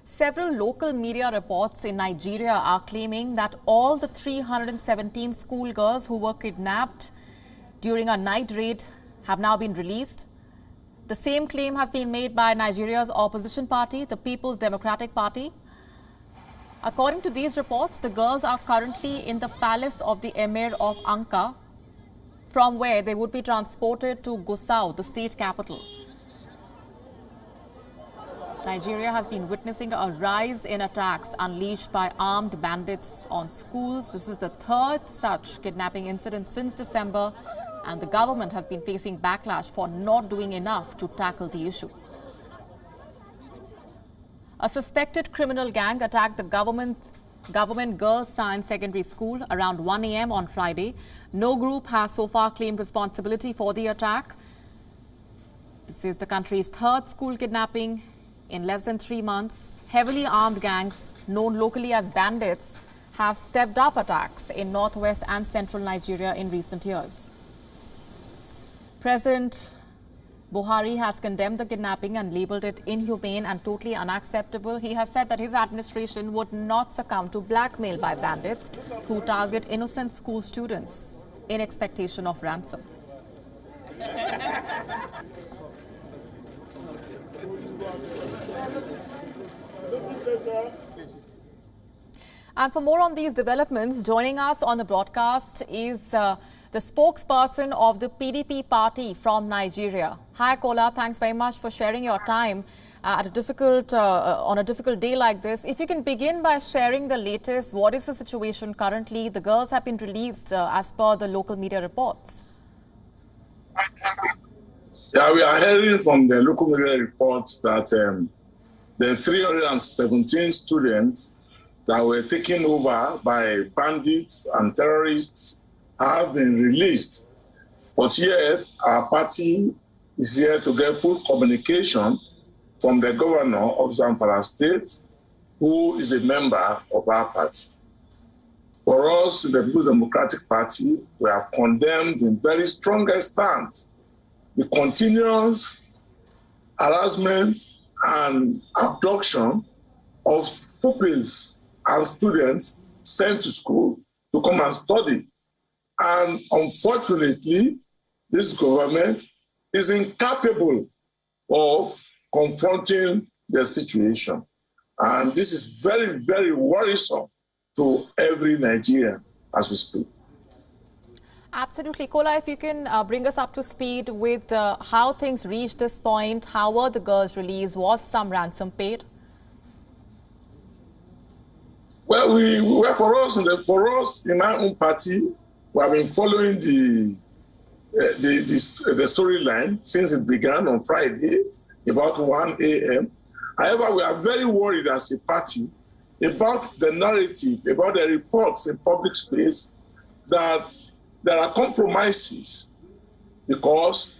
Several local media reports in Nigeria are claiming that all the 317 schoolgirls who were kidnapped during a night raid have now been released. The same claim has been made by Nigeria's opposition party, the People's Democratic Party. According to these reports, the girls are currently in the palace of the Emir of Anka, from where they would be transported to Gusau, the state capital. Nigeria has been witnessing a rise in attacks unleashed by armed bandits on schools. This is the third such kidnapping incident since December, and the government has been facing backlash for not doing enough to tackle the issue. A suspected criminal gang attacked the government girls' science secondary school around 1 a.m. on Friday. No group has so far claimed responsibility for the attack. This is the country's third school kidnapping in less than 3 months. Heavily armed gangs, known locally as bandits, have stepped up attacks in northwest and central Nigeria in recent years. President Buhari has condemned the kidnapping and labelled it inhumane and totally unacceptable. He has said that his administration would not succumb to blackmail by bandits who target innocent school students in expectation of ransom. And for more on these developments, joining us on the broadcast is the spokesperson of the PDP party from Nigeria. Hi, Kola. Thanks very much for sharing your time at on a difficult day like this. If you can begin by sharing the latest, what is the situation currently? The girls have been released as per the local media reports. Yeah, we are hearing from the local media reports that the 317 students that were taken over by bandits and terrorists have been released. But yet, our party is here to get full communication from the governor of Zamfara State, who is a member of our party. For us, the People's Democratic Party, we have condemned in very strongest terms the continuous harassment and abduction of pupils and students sent to school to come and study. And unfortunately, this government is incapable of confronting the situation. And this is very, very worrisome to every Nigerian as we speak. Absolutely. Kola, if you can bring us up to speed with how things reached this point, how were the girls released? Was some ransom paid? Well, for us in my own party, we have been following the storyline since it began on Friday, about 1 a.m. However, we are very worried as a party about the narrative, about the reports in public space that there are compromises because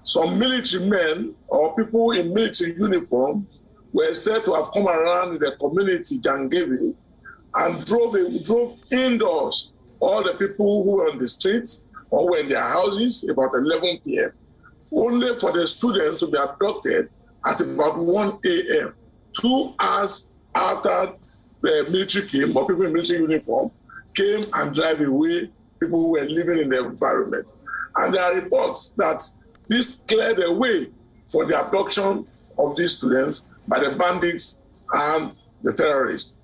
some military men or people in military uniforms were said to have come around in the community, Jangevi, and drove indoors all the people who were on the streets or were in their houses about 11 p.m., only for the students to be abducted at about 1 a.m., 2 hours after the military came, or people in military uniform came and drive away people who were living in the environment. And there are reports that this cleared the way for the abduction of these students by the bandits and the terrorists.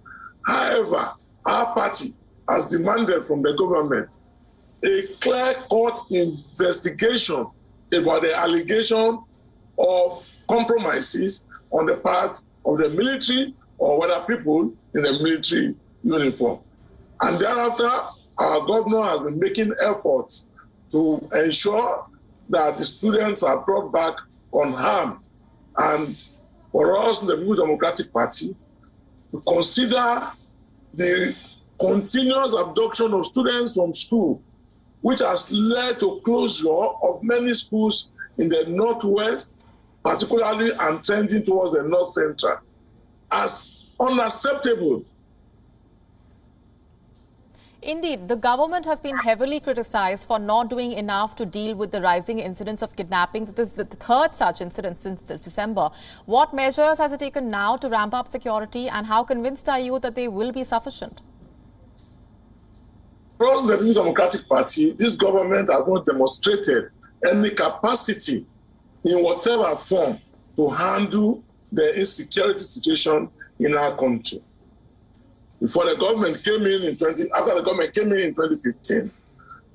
However, our party has demanded from the government a clear-cut investigation about the allegation of compromises on the part of the military or whether people in the military uniform. And thereafter, our governor has been making efforts to ensure that the students are brought back unharmed. And for us in the People's Democratic Party, we consider the continuous abduction of students from school, which has led to closure of many schools in the northwest, particularly and trending towards the north central, as unacceptable. Indeed, the government has been heavily criticized for not doing enough to deal with the rising incidents of kidnapping. This is the third such incident since December. What measures has it taken now to ramp up security, and how convinced are you that they will be sufficient? Across the New Democratic Party, this government has not demonstrated any capacity in whatever form to handle the insecurity situation in our country. After the government came in in 2015,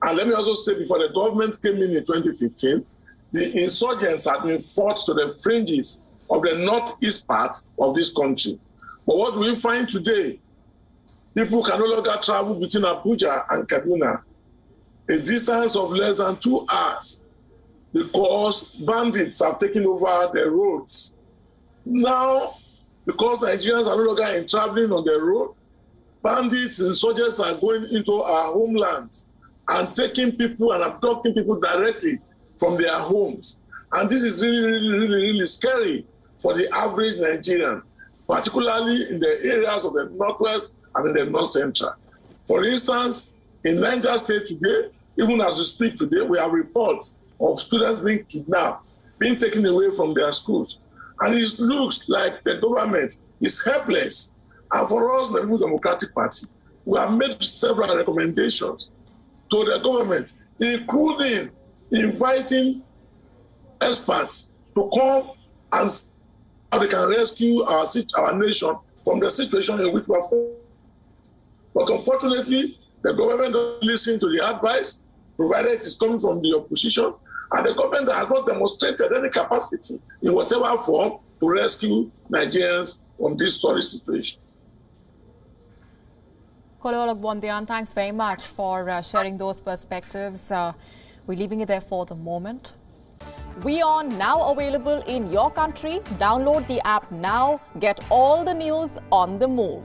and let me also say before the government came in 2015, the insurgents had been fought to the fringes of the northeast part of this country. But what we find today, people can no longer travel between Abuja and Kaduna, a distance of less than 2 hours, because bandits have taken over the roads. Now, because Nigerians are no longer traveling on the road, bandits and soldiers are going into our homelands and taking people and abducting people directly from their homes. And this is really scary for the average Nigerian, particularly in the areas of the Northwest and in the North Central. For instance, in Niger State today, even as we speak today, we have reports of students being kidnapped, being taken away from their schools. And it looks like the government is helpless. And for us, the New Democratic Party, we have made several recommendations to the government, including inviting experts to come and see how they can rescue our nation from the situation in which we are in. But unfortunately, the government doesn't listen to the advice, provided it is coming from the opposition, and the government has not demonstrated any capacity in whatever form to rescue Nigerians from this sorry situation. Bondian, thanks very much for sharing those perspectives. We're leaving it there for the moment. WION now available in your country. Download the app now. Get all the news on the move.